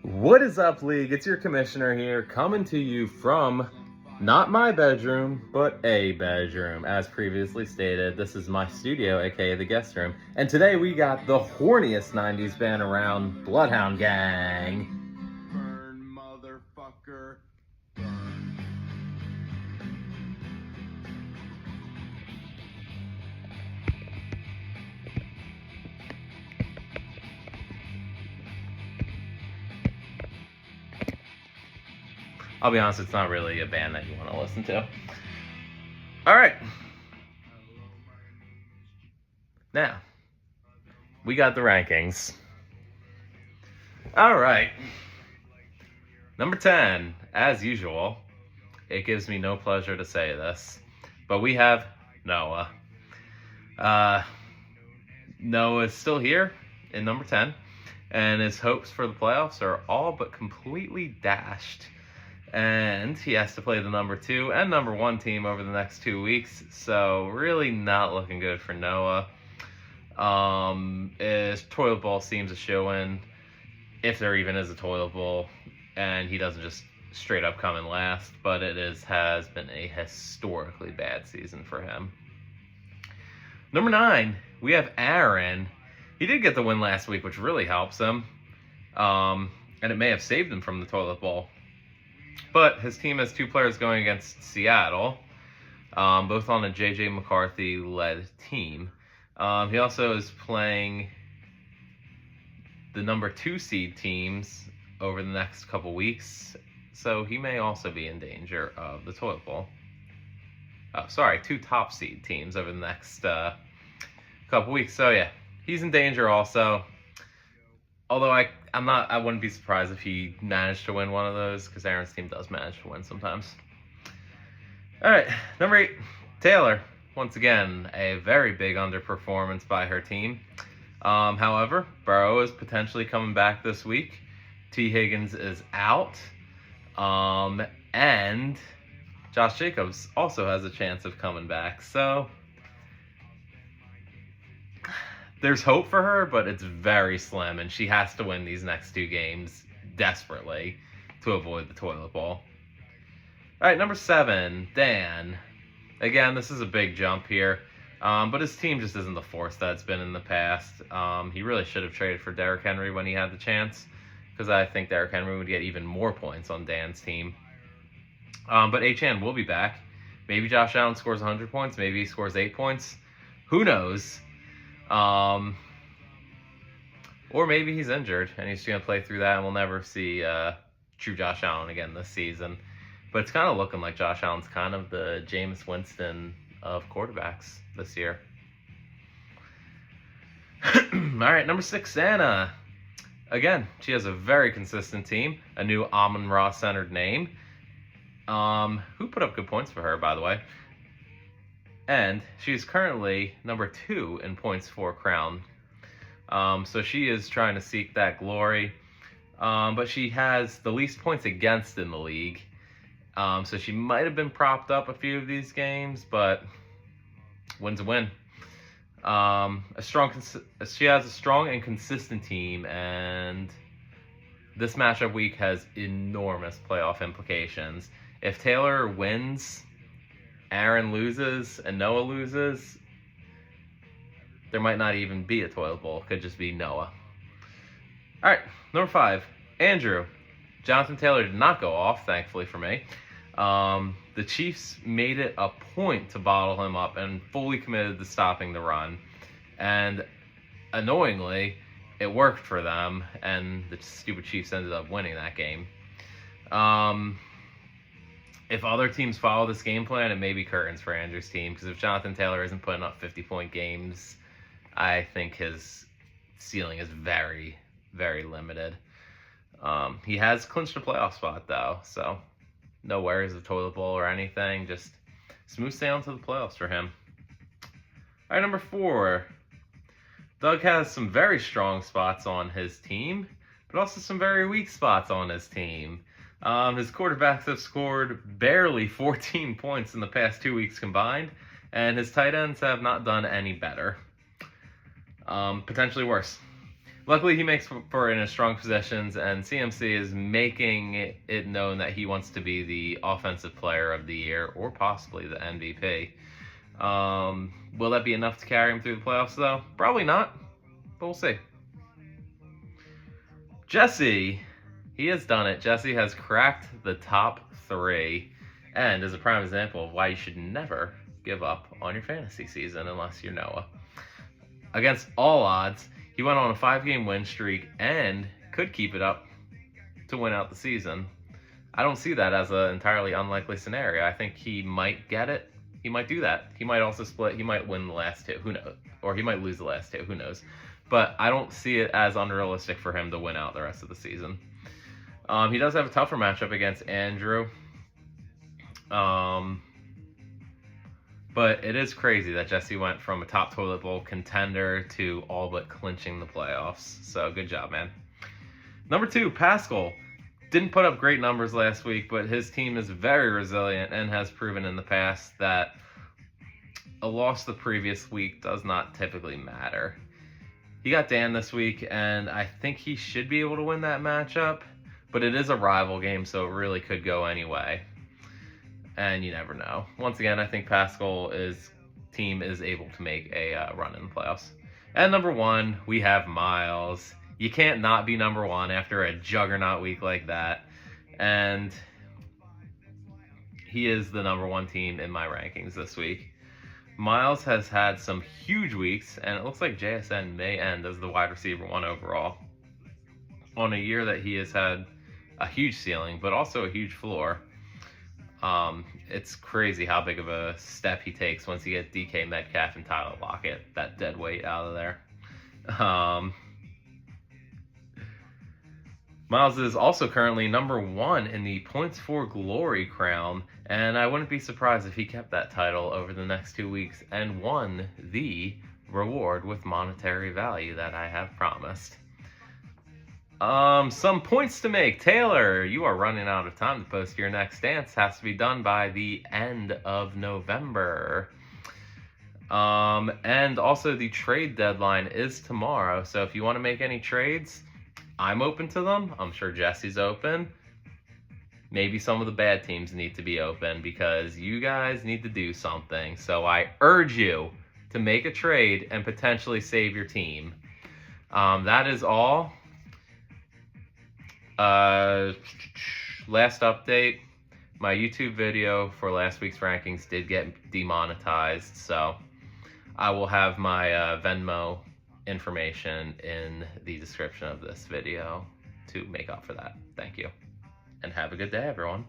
What is up, League? It's your commissioner here, coming to you from not my bedroom, but a bedroom. As previously stated, this is my studio, aka the guest room. And today we got the horniest 90s band around, Bloodhound Gang. Burn, motherfucker. I'll be honest, it's not really a band that you want to listen to. All right. Now, we got the rankings. All right. Number 10, as usual, it gives me no pleasure to say this, but we have Noah. Noah is still here in number 10, and his hopes for the playoffs are all but completely dashed. And he has to play the number 2 and number 1 team over the next 2 weeks, so really not looking good for Noah. His toilet bowl seems a shoe-in, if there even is a toilet bowl, and he doesn't just straight up come in last, but has been a historically bad season for him. Number 9, we have Aaron. He did get the win last week, which really helps him, and it may have saved him from the toilet bowl. But his team has 2 players going against Seattle, both on a J.J. McCarthy-led team. He also is playing the number 2 seed teams over the next couple weeks, so he may also be in danger of the toilet bowl. 2 top seed teams over the next couple weeks. So yeah, he's in danger also. Although I wouldn't be surprised if he managed to win one of those, because Aaron's team does manage to win sometimes. All right, number 8, Taylor. Once again, a very big underperformance by her team. However, Burrow is potentially coming back this week. T. Higgins is out. And Josh Jacobs also has a chance of coming back. So there's hope for her, but it's very slim, and she has to win these next 2 games desperately to avoid the toilet bowl. All right, number 7, Dan. Again, this is a big jump here, but his team just isn't the force that it's been in the past. He really should have traded for Derrick Henry when he had the chance, because I think Derrick Henry would get even more points on Dan's team. But H.N. will be back. Maybe Josh Allen scores 100 points. Maybe he scores 8 points. Who knows? Or maybe he's injured and he's going to play through that, and we'll never see true Josh Allen again this season. But it's kind of looking like Josh Allen's kind of the Jameis Winston of quarterbacks this year. All right, number 6, Anna. Again, she has a very consistent team, a new Amon-Ra centered name, who put up good points for her, by the way. And she's currently number 2 in points for Crown. So she is trying to seek that glory. But she has the least points against in the league. So she might have been propped up a few of these games, but win's a win. She has a strong and consistent team, and this matchup week has enormous playoff implications. If Taylor wins, Aaron loses, and Noah loses, there might not even be a toilet bowl. It could just be Noah. All right, number 5, Andrew. Jonathan Taylor did not go off, thankfully for me. The Chiefs made it a point to bottle him up and fully committed to stopping the run. And annoyingly, it worked for them, and the stupid Chiefs ended up winning that game. If other teams follow this game plan, it may be curtains for Andrew's team, because if Jonathan Taylor isn't putting up 50-point games, I think his ceiling is very, very limited. He has clinched a playoff spot, though, so no worries of toilet bowl or anything. Just smooth sailing to the playoffs for him. All right, number 4. Doug has some very strong spots on his team, but also some very weak spots on his team. His quarterbacks have scored barely 14 points in the past 2 weeks combined, and his tight ends have not done any better. Potentially worse. luckily he makes for in his strong possessions, and CMC is making it known that he wants to be the offensive player of the year or possibly the MVP. Will that be enough to carry him through the playoffs, though? Probably not, but we'll see. Jesse, he has done it. Jesse has cracked the top 3 and is a prime example of why you should never give up on your fantasy season unless you're Noah. Against all odds, he went on a 5-game win streak and could keep it up to win out the season. I don't see that as an entirely unlikely scenario. I think he might get it. He might do that. He might also split. He might win the last 2. Who knows? Or he might lose the last 2. Who knows? But I don't see it as unrealistic for him to win out the rest of the season. He does have a tougher matchup against Andrew. But it is crazy that Jesse went from a top toilet bowl contender to all but clinching the playoffs. So good job, man. Number 2, Pascal. Didn't put up great numbers last week, but his team is very resilient and has proven in the past that a loss the previous week does not typically matter. He got Dan this week, and I think he should be able to win that matchup, but it is a rival game, so it really could go any way. And you never know. Once again, I think Pascal's team is able to make a run in the playoffs. And number 1, we have Miles. You can't not be number 1 after a juggernaut week like that. And he is the number 1 team in my rankings this week. Miles has had some huge weeks, and it looks like JSN may end as the wide receiver 1 overall. On a year that he has had a huge ceiling, but also a huge floor. It's crazy how big of a step he takes once you get DK Metcalf and Tyler Lockett, that dead weight out of there. Miles is also currently number 1 in the points for glory crown, and I wouldn't be surprised if he kept that title over the next 2 weeks and won the reward with monetary value that I have promised. Some points to make. Taylor, you are running out of time to post your next dance. Has to be done by the end of November. And also the trade deadline is tomorrow. So if you want to make any trades, I'm open to them. I'm sure Jesse's open. Maybe some of the bad teams need to be open because you guys need to do something. So I urge you to make a trade and potentially save your team. That is all. Last update, my YouTube video for last week's rankings did get demonetized, so I will have my Venmo information in the description of this video to make up for that. Thank you, and have a good day, everyone.